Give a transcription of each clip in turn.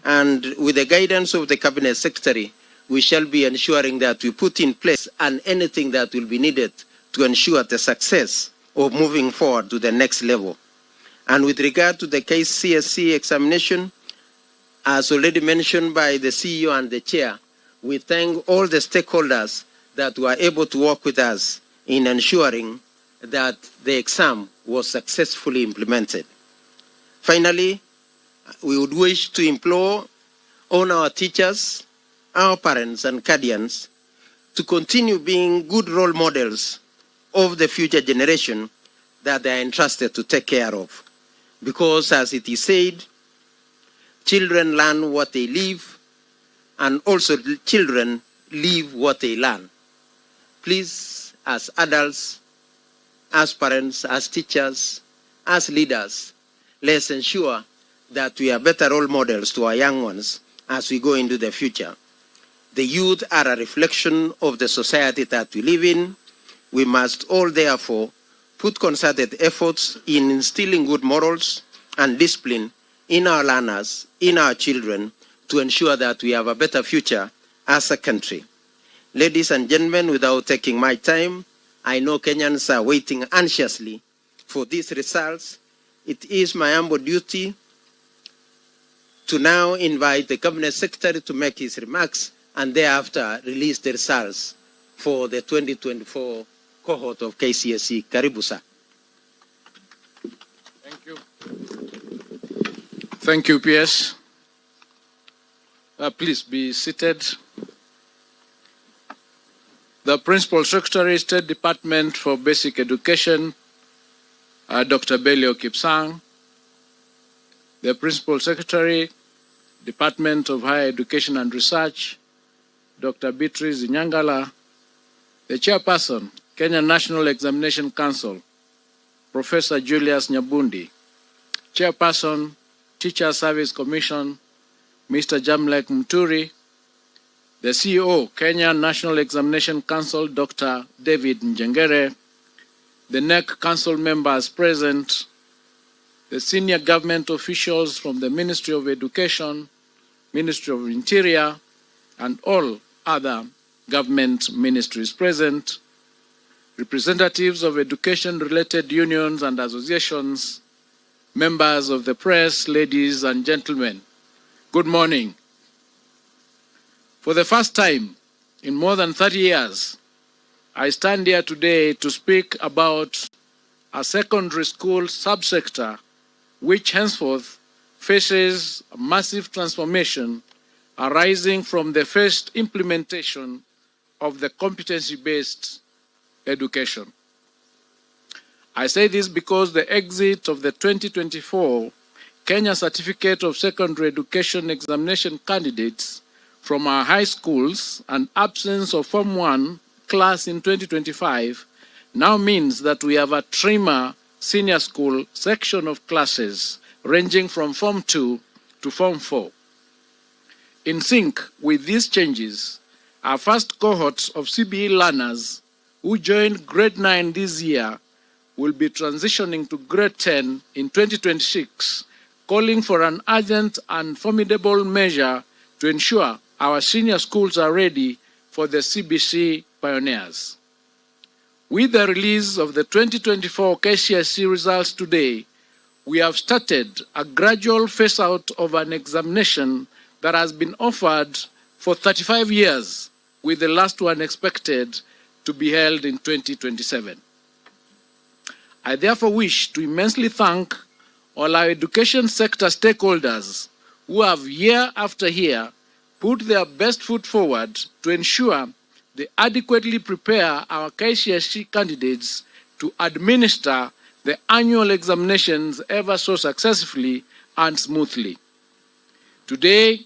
And with the guidance of the Cabinet Secretary, we shall be ensuring that we put in place and anything that will be needed to ensure the success of moving forward to the next level. And with regard to the Kcse examination, as already mentioned by the CEO and the Chair, we thank all the stakeholders that were able to work with us in ensuring that the exam was successfully implemented. Finally, we would wish to implore on our teachers, our parents and guardians to continue being good role models of the future generation that they are entrusted to take care of. Because as it is said, children learn what they live, and also children live what they learn. Please, as adults, as parents, as teachers, as leaders, let's ensure that we are better role models to our young ones as we go into the future. The youth are a reflection of the society that we live in. We must all therefore put concerted efforts in instilling good morals and discipline in our learners, in our children, to ensure that we have a better future as a country. Ladies and gentlemen, without taking my time, I know Kenyans are waiting anxiously for these results. It is my humble duty to now invite the Cabinet Secretary to make his remarks and thereafter release the results for the 2024 cohort of Kcse. Karibu, sir. Thank you. Thank you, PS. Please be seated. The Principal Secretary, State Department for Basic Education, Dr. Kcse. The Principal Secretary, Department of Higher Education and Research, Dr. Beatrice Nyangala. The Chairperson, Kenya National Examination Council, Professor Julius Nyabundi. Chairperson, Teacher Service Commission, Mr. Jamlek Muturi. The CEO, Kenya National Examination Council, Dr. David Njengere. The NEC Council members present, the senior government officials from the Ministry of Education, Ministry of Interior, and all other government ministries present, representatives of education-related unions and associations, members of the press, ladies and gentlemen, good morning. For the first time in more than 30 years, I stand here today to speak about a secondary school subsector which henceforth faces a massive transformation arising from the first implementation of the competency-based education. I say this because the exit of the 2024 Kenya Certificate of Secondary Education examination candidates from our high schools and absence of Form 1 class in 2025 now means that we have a trimmer senior school section of classes ranging from Form 2 to Form 4. In sync with these changes, our first cohort of CBE learners who joined grade 9 this year will be transitioning to grade 10 in 2026, calling for an urgent and formidable measure to ensure our senior schools are ready for the CBC pioneers. With the release of the 2024 Kcse results today, we have started a gradual phase-out of an examination that has been offered for 35 years, with the last one expected to be held in 2027. I therefore wish to immensely thank all our education sector stakeholders who have year after year put their best foot forward to ensure they adequately prepare our Kcse candidates to administer the annual examinations ever so successfully and smoothly. Today,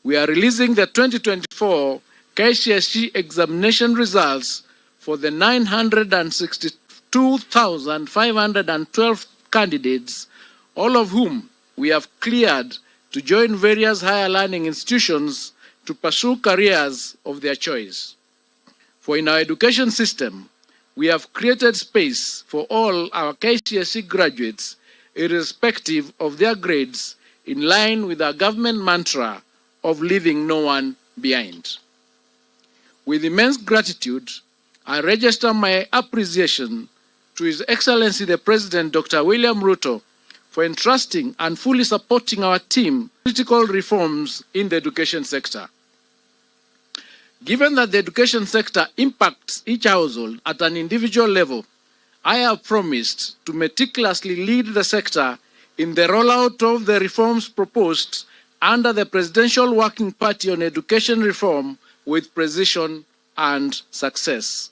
we are releasing the 2024 Kcse examination results for the 962,512 candidates, all of whom we have cleared to join various higher learning institutions to pursue careers of their choice. For in our education system, we have created space for all our Kcse graduates, irrespective of their grades, in line with our government mantra of leaving no one behind. With immense gratitude, I register my appreciation to His Excellency the President, Dr. William Ruto, for entrusting and fully supporting our team critical reforms in the education sector. Given that the education sector impacts each household at an individual level, I have promised to meticulously lead the sector in the rollout of the reforms proposed under the Presidential Working Party on Education Reform with precision and success.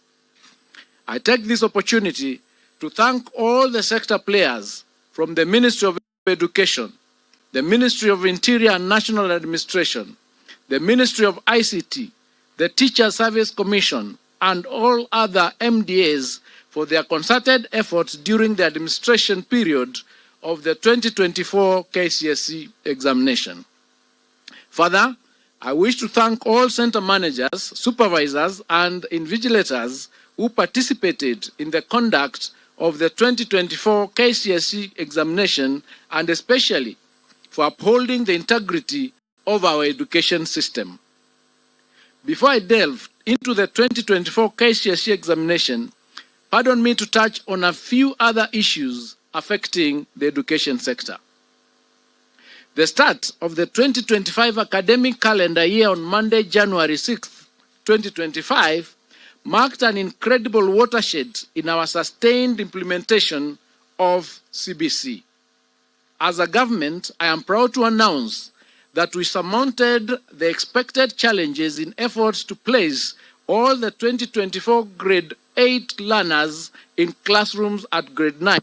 I take this opportunity to thank all the sector players from the Ministry of Education, the Ministry of Interior and National Administration, the Ministry of ICT, the Teacher Service Commission, and all other MDAs for their concerted efforts during the administration period of the 2024 Kcse examination. Further, I wish to thank all center managers, supervisors, and invigilators who participated in the conduct of the 2024 Kcse examination, and especially for upholding the integrity of our education system. Before I delve into the 2024 Kcse examination, pardon me to touch on a few other issues affecting the education sector. The start of the 2025 academic calendar year on Monday, January 6, 2025, marked an incredible watershed in our sustained implementation of CBC. As a government, I am proud to announce that we surmounted the expected challenges in efforts to place all the 2024 grade 8 learners in classrooms at grade 9.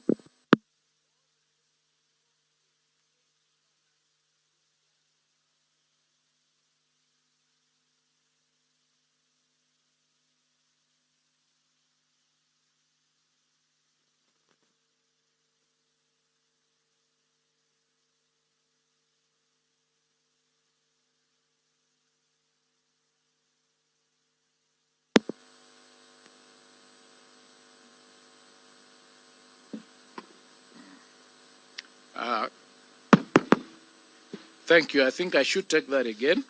Thank you. I think I should take that again.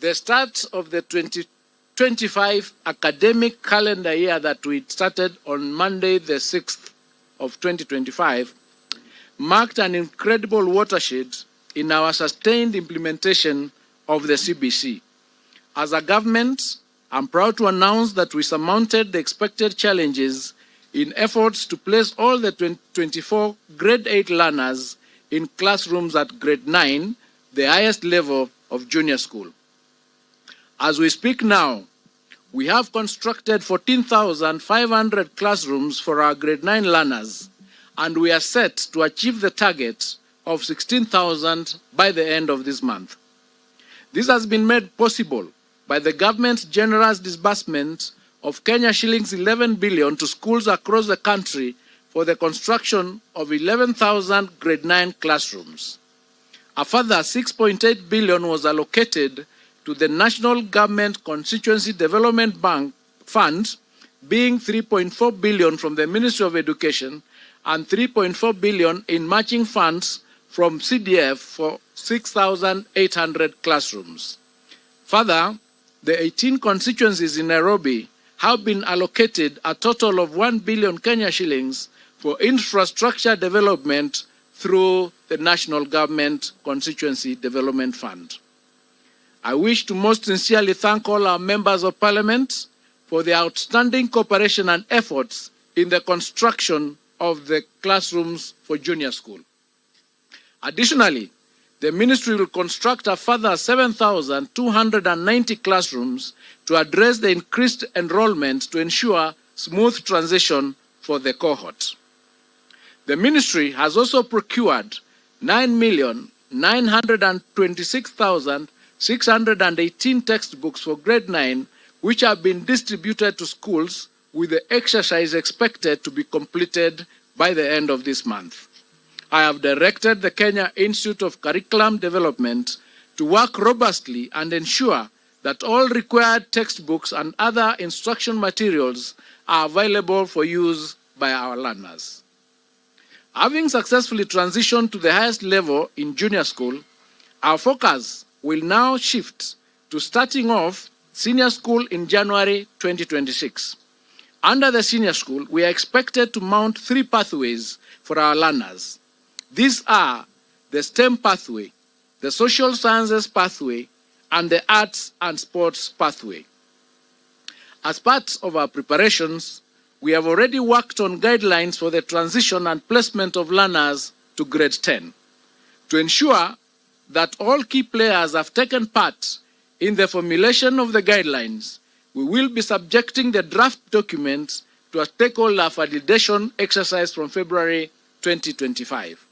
The start of the 2025 academic calendar year that we started on Monday, the 6th of 2025, marked an incredible watershed in our sustained implementation of the CBC. As a government, I'm proud to announce that we surmounted the expected challenges in efforts to place all the 2024 grade 8 learners in classrooms at grade 9, the highest level of junior school. As we speak now, we have constructed 14,500 classrooms for our grade 9 learners, and we are set to achieve the target of 16,000 by the end of this month. This has been made possible by the government's generous disbursement of Kenya shillings 11 billion to schools across the country for the construction of 11,000 grade 9 classrooms. A further 6.8 billion was allocated to the National Government Constituency Development Bank Fund, being 3.4 billion from the Ministry of Education and 3.4 billion in matching funds from CDF for 6,800 classrooms. Further, the 18 constituencies in Nairobi have been allocated a total of 1 billion Kenya shillings for infrastructure development through the National Government Constituency Development Fund. I wish to most sincerely thank all our members of Parliament for their outstanding cooperation and efforts in the construction of the classrooms for junior school. Additionally, the Ministry will construct a further 7,290 classrooms to address the increased enrollment to ensure smooth transition for the cohort. The Ministry has also procured 9,926,618 textbooks for grade 9, which have been distributed to schools, with the exercise expected to be completed by the end of this month. I have directed the Kenya Institute of Curriculum Development to work robustly and ensure that all required textbooks and other instruction materials are available for use by our learners. Having successfully transitioned to the highest level in junior school, our focus will now shift to starting off senior school in January 2026. Under the senior school, we are expected to mount 3 pathways for our learners. These are the STEM pathway, the social sciences pathway, and the arts and sports pathway. As part of our preparations, we have already worked on guidelines for the transition and placement of learners to grade 10. To ensure that all key players have taken part in the formulation of the guidelines, we will be subjecting the draft documents to a stakeholder validation exercise from February 2025.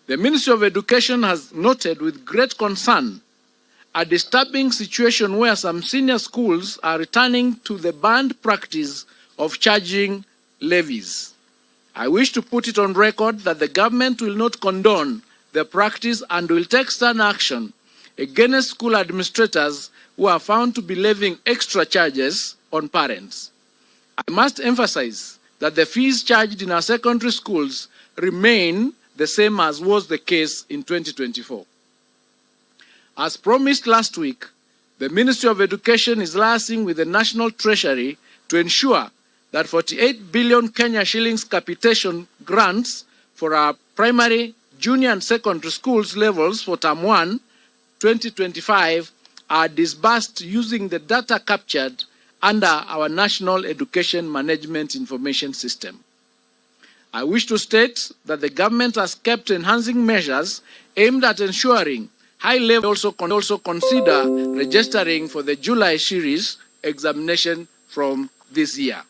The Ministry of Education has noted with great concern a disturbing situation where some senior schools are returning to the banned practice of charging levies. I wish to put it on record that the government will not condone the practice and will take stern action against school administrators who are found to be levying extra charges on parents. I must emphasize that the fees charged in our secondary schools remain the same as was the case in 2024. As promised last week, the Ministry of Education is liaising with the National Treasury to ensure that 48 billion Kenya shillings capitation grants for our primary, junior and secondary schools levels for Term 1, 2025 are disbursed using the data captured under our National Education Management Information System. I wish to state that the government has kept enhancing measures aimed at ensuring high level also consider registering for the July series examination from this year.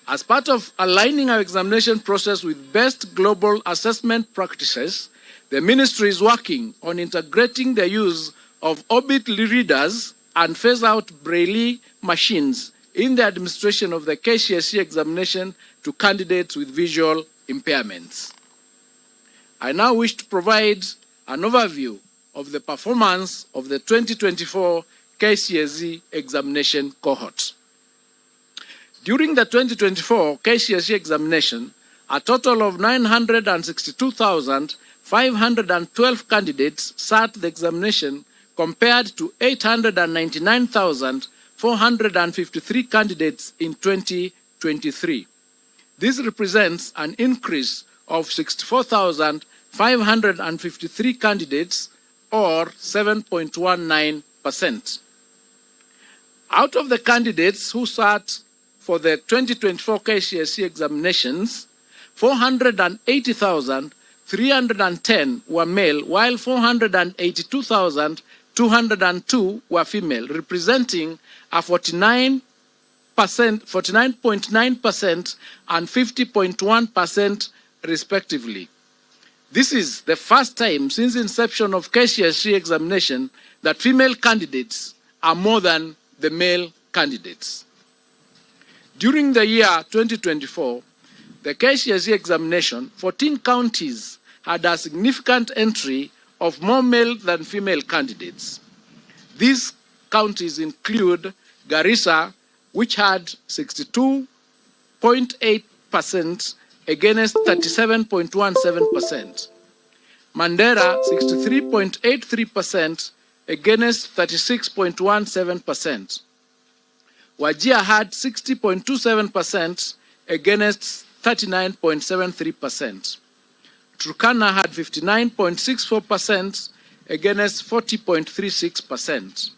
As part of aligning our examination process with best global assessment practices, the Ministry is working on integrating the use of Orbit readers and phase out Braille machines in the administration of the Kcse examination to candidates with visual impairments. I now wish to provide an overview of the performance of the 2024 Kcse examination cohort. During the 2024 Kcse examination, a total of 962,512 candidates sat the examination compared to 899,453 candidates in 2023. This represents an increase of 64,553 candidates, or 7.19%. Out of the candidates who sat for the 2024 Kcse examinations, 480,310 were male, while 482,202 were female, representing a 49.9% and 50.1% respectively. This is the first time since inception of Kcse examination that female candidates are more than the male candidates. During the year 2024, the Kcse examination, 14 counties had a significant entry of more male than female candidates. These counties include Garissa, which had 62.8% against 37.17%. Mandera, 63.83% against 36.17%. Wajir had 60.27% against 39.73%. Turkana had 59.64% against 40.36%.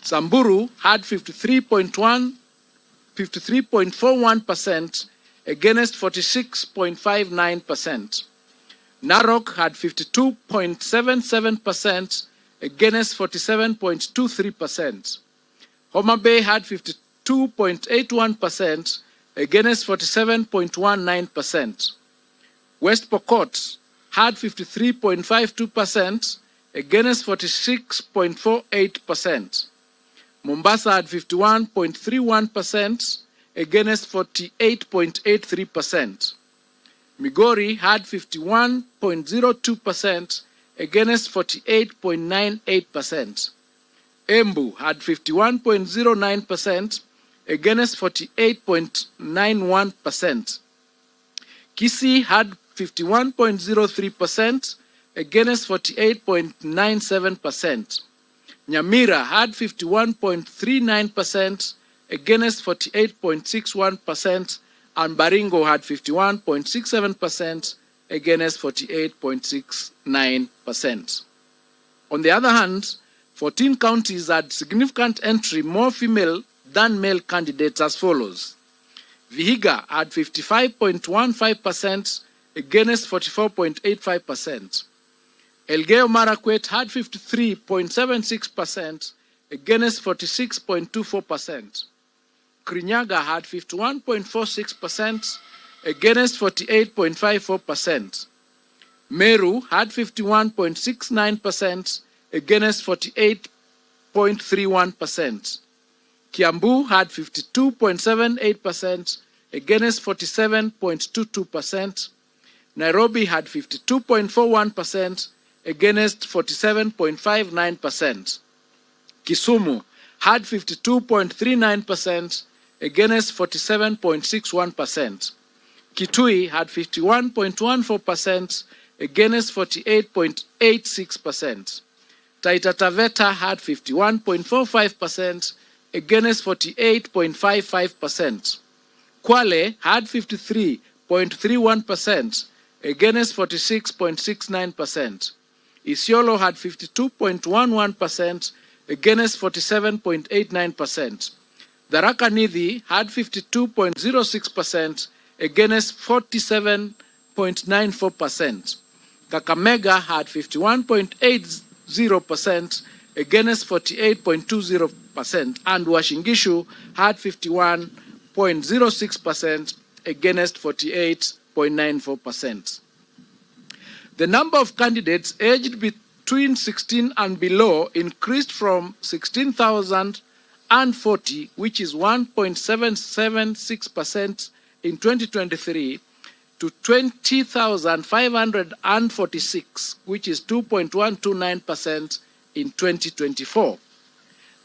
Samburu had 53.41% against 46.59%. Narok had 52.77% against 47.23%. Homa Bay had 52.81% against 47.19%. West Pokot had 53.52% against 46.48%. Mombasa had 51.31% against 48.83%. Migori had 51.02% against 48.98%. Embu had 51.09% against 48.91%. Kcse had 51.03% against 48.97%. Nyamira had 51.39% against 48.61%, and Baringo had 51.67% against 48.69%. On the other hand, 14 counties had significant entry more female than male candidates as follows. Vihiga had 55.15% against 44.85%. Elgeyo Marakwet had 53.76% against 46.24%. Kirinyaga had 51.46% against 48.54%. Meru had 51.69% against 48.31%. Kiambu had 52.78% against 47.22%. Nairobi had 52.41% against 47.59%. Kisumu had 52.39% against 47.61%. Kitui had 51.14% against 48.86%. Taita Taveta had 51.45% against 48.55%. Kwale had 53.31% against 46.69%. Isiolo had 52.11% against 47.89%. Tharaka Nithi had 52.06% against 47.94%. Kakamega had 51.80% against 48.20%, and Uasin Gishu had 51.06% against 48.94%. The number of candidates aged between 16 and below increased from 16,040, which is 1.776% in 2023, to 20,546, which is 2.129% in 2024.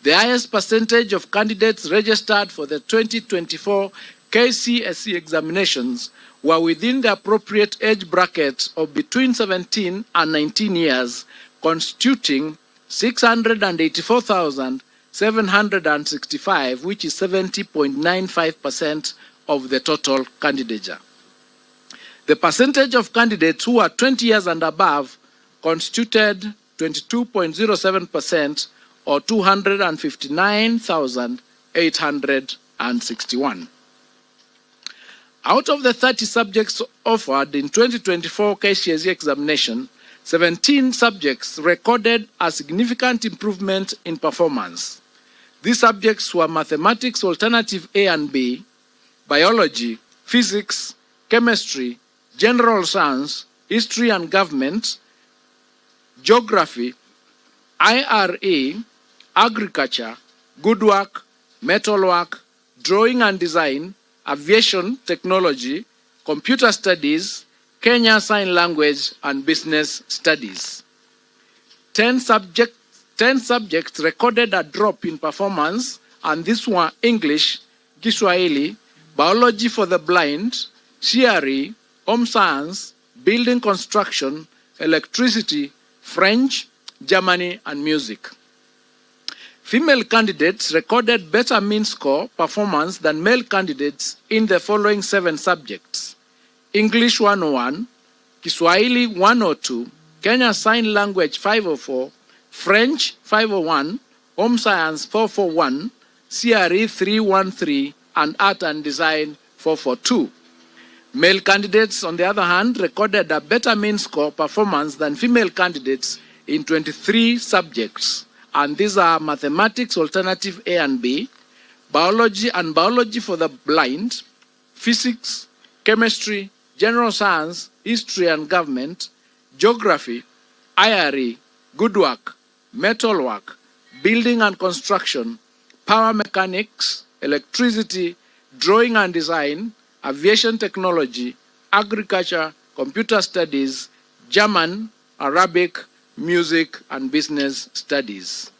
The highest percentage of candidates registered for the 2024 Kcse examinations were within the appropriate age bracket of between 17 and 19 years, constituting 684,765, which is 70.95% of the total candidature. The percentage of candidates who are 20 years and above constituted 22.07%, or 259,861. Out of the 30 subjects offered in 2024 Kcse examination, 17 subjects recorded a significant improvement in performance. These subjects were mathematics alternative A and B, biology, physics, chemistry, general science, history and government, geography, IRE, agriculture, woodwork, metalwork, drawing and design, aviation technology, computer studies, Kenya Sign Language, and business studies. 10 subjects recorded a drop in performance, and these were English, Kiswahili, biology for the blind, CRE, home science, building construction, electricity, French, Germany, and music. Female candidates recorded better mean score performance than male candidates in the following 7 subjects: English 101, Kiswahili 102, Kenya Sign Language 504, French 501, Home Science 441, CRE 313, and Art and Design 442. Male candidates, on the other hand, recorded a better mean score performance than female candidates in 23 subjects, and these are mathematics alternative A and B, biology and biology for the blind, physics, chemistry, general science, history and government, geography, IRE, woodwork, metalwork, building and construction, power mechanics, electricity, drawing and design, aviation technology, agriculture, computer studies, German, Arabic, music, and business studies.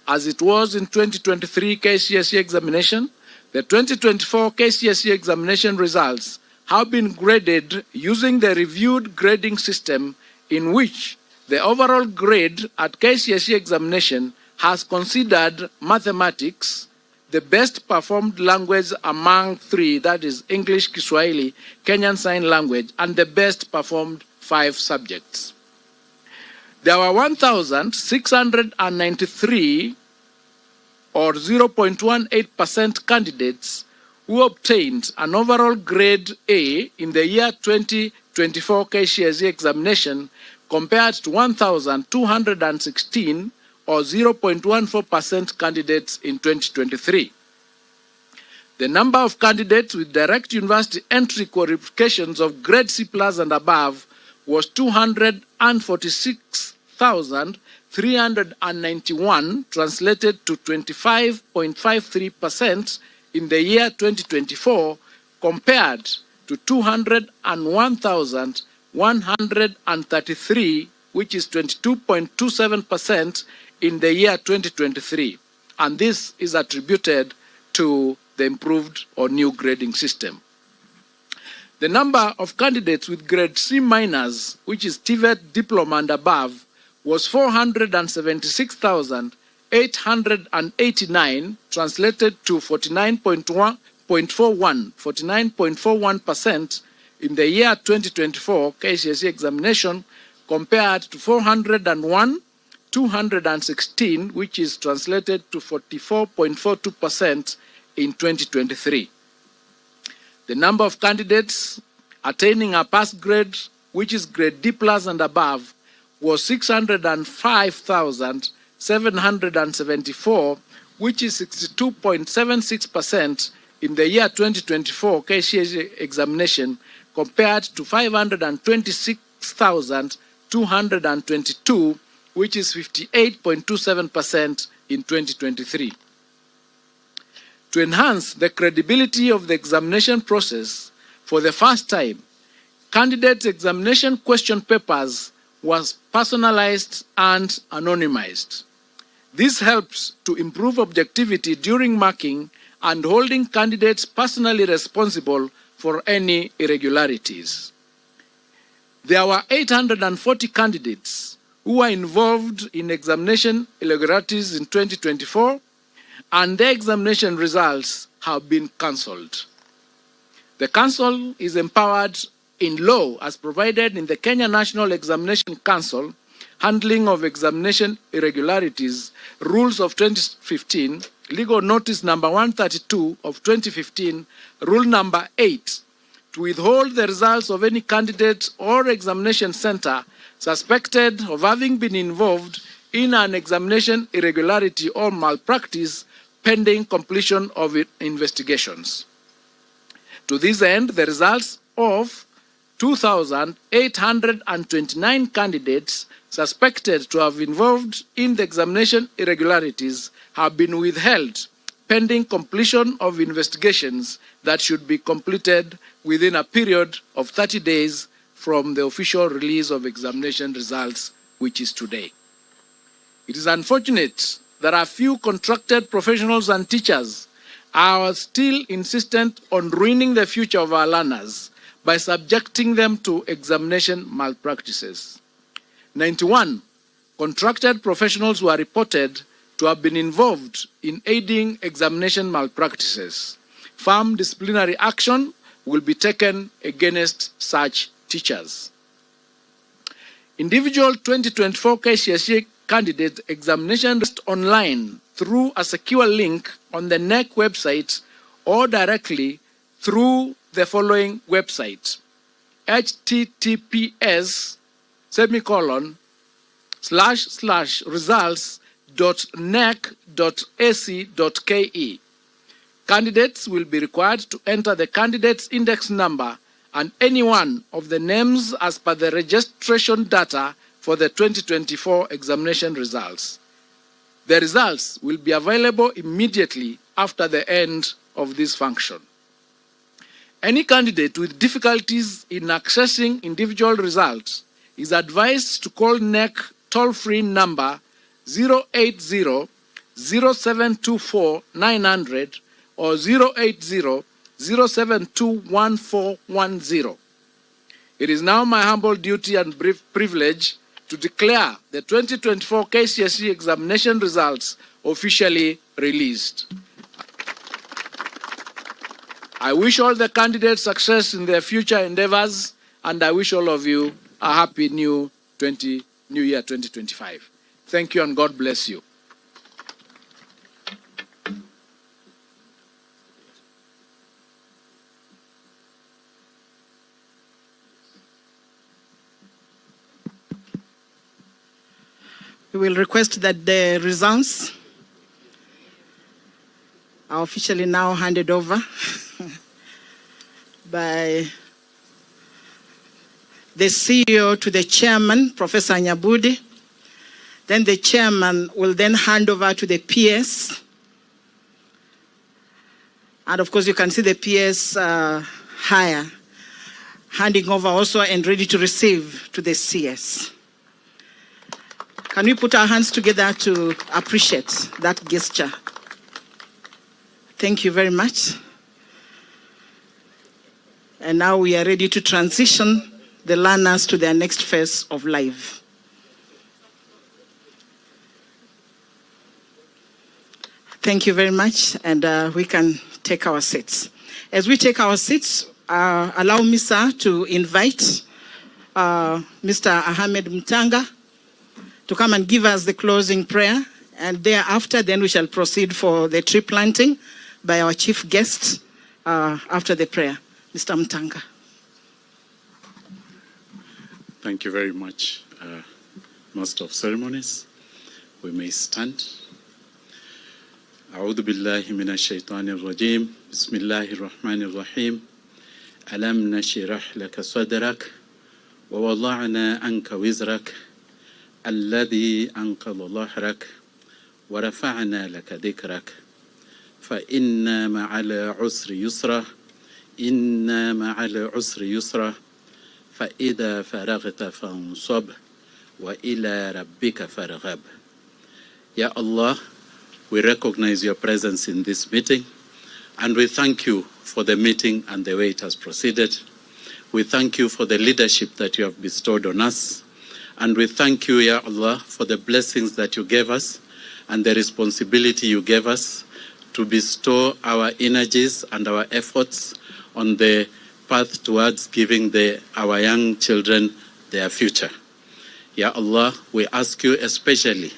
As it was in 2023 Kcse examination, the 2024 Kcse examination results have been graded using the reviewed grading system in which the overall grade at Kcse examination has considered mathematics the best performed language among three, that is English, Kiswahili, Kenyan Sign Language, and the best performed 5 subjects. There were 1,693 or 0.18% candidates who obtained an overall grade A in the year 2024 Kcse examination compared to 1,216 or 0.14% candidates in 2023. The number of candidates with direct university entry qualifications of grade C+ and above was 246,391, translated to 25.53% in the year 2024, compared to 201,133, which is 22.27% in the year 2023. And this is attributed to the improved or new grading system. The number of candidates with grade C-, which is TVET diploma and above, was 476,889, translated to 49.41% in the year 2024 Kcse examination, compared to 401,216, which is translated to 44.42% in 2023. The number of candidates attaining a pass grade, which is grade D+ and above, was 605,774, which is 62.76% in the year 2024 Kcse examination, compared to 526,222, which is 58.27% in 2023. To enhance the credibility of the examination process, for the first time, candidates' examination question papers was personalized and anonymized. This helps to improve objectivity during marking and holding candidates personally responsible for any irregularities. There were 840 candidates who were involved in examination irregularities in 2024, and their examination results have been cancelled. The Council is empowered in law as provided in the Kenya National Examination Council, Handling of Examination Irregularities, Rules of 2015, Legal Notice number 132 of 2015, Rule number 8, to withhold the results of any candidate or examination center suspected of having been involved in an examination irregularity or malpractice pending completion of investigations. To this end, the results of 2,829 candidates suspected to have involved in the examination irregularities have been withheld pending completion of investigations that should be completed within a period of 30 days from the official release of examination results, which is today. It is unfortunate that a few contracted professionals and teachers are still insistent on ruining the future of our learners by subjecting them to examination malpractices. 91 contracted professionals were reported to have been involved in aiding examination malpractices. Firm disciplinary action will be taken against such teachers. Individual 2024 Kcse candidate examination online through a secure link on the NEC website or directly through the following website: https://results.nec.ac.ke. Candidates will be required to enter the candidate's index number and any one of the names as per the registration data for the 2024 examination results. The results will be available immediately after the end of this function. Any candidate with difficulties in accessing individual results is advised to call NEC toll-free number 080-0724-900 or 080 0721410. It is now my humble duty and privilege to declare the 2024 Kcse examination results officially released. I wish all the candidates success in their future endeavors, and I wish all of you a happy new year 2025. Thank you and God bless you. We will request that the results are officially now handed over by the CEO to the chairman, Professor Nyabudi. Then the chairman will then hand over to the PS. And of course, you can see the PS higher, handing over also and ready to receive to the CS. Can we put our hands together to appreciate that gesture? Thank you very much. And now we are ready to transition the learners to their next phase of life. Thank you very much, and we can take our seats. As we take our seats, allow me, sir, to invite Mr. Ahmed Mtanga to come and give us the closing prayer, and thereafter, then we shall proceed for the tree planting by our chief guest after the prayer. Mr. Mtanga. Thank you very much, Master of Ceremonies. We may stand. أعوذ بالله من الشيطان الرجيم بسم الله الرحمن الرحيم ألم نشرح لك صدرك ووضعنا عنك وزرك الذي أنقض ظهرك ورفعنا لك ذكرك فإن مع العسر يسرا إن مع العسر يسرا فإذا فرغت فانصب وإلى ربك فارغب. Ya Allah, we recognize your presence in this meeting, and we thank you for the meeting and the way it has proceeded. We thank you for the leadership that you have bestowed on us. And we thank you, Ya Allah, for the blessings that you gave us and the responsibility you gave us to bestow our energies and our efforts on the path towards giving our young children their future. Ya Allah, we ask you especially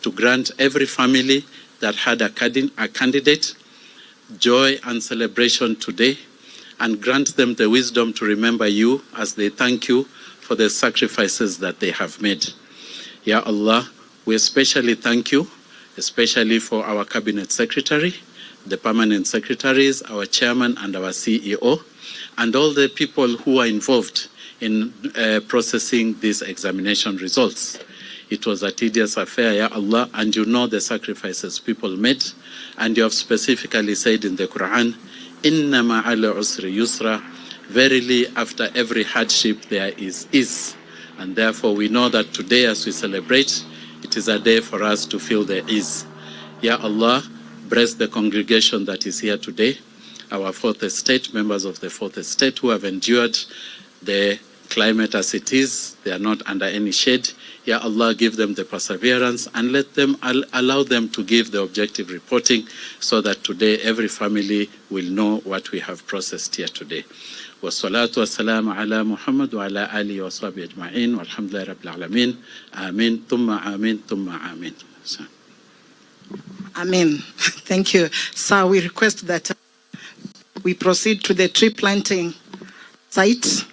to grant every family that had a candidate joy and celebration today, and grant them the wisdom to remember you as they thank you for the sacrifices that they have made. Ya Allah, we especially thank you, especially for our cabinet secretary, the permanent secretaries, our chairman and our CEO, and all the people who are involved in processing these examination results. It was a tedious affair, Ya Allah, and you know the sacrifices people made, and you have specifically said in the Quran, Inna ma'ala usri yusra, verily after every hardship there is ease. And therefore we know that today as we celebrate, it is a day for us to feel the ease. Ya Allah, bless the congregation that is here today, our fourth estate, members of the fourth estate who have endured the climate as it is. They are not under any shade. Ya Allah, give them the perseverance and allow them to give the objective reporting so that today every family will know what we have processed here today. Wassalatu wassalamu ala Muhammad wa ala alihi wa sahbihi ajma'in walhamdulillahi rabbil alamin. Amin, thumma amin, thumma amin. Amen. Thank you. Sir, we request that we proceed to the tree planting site.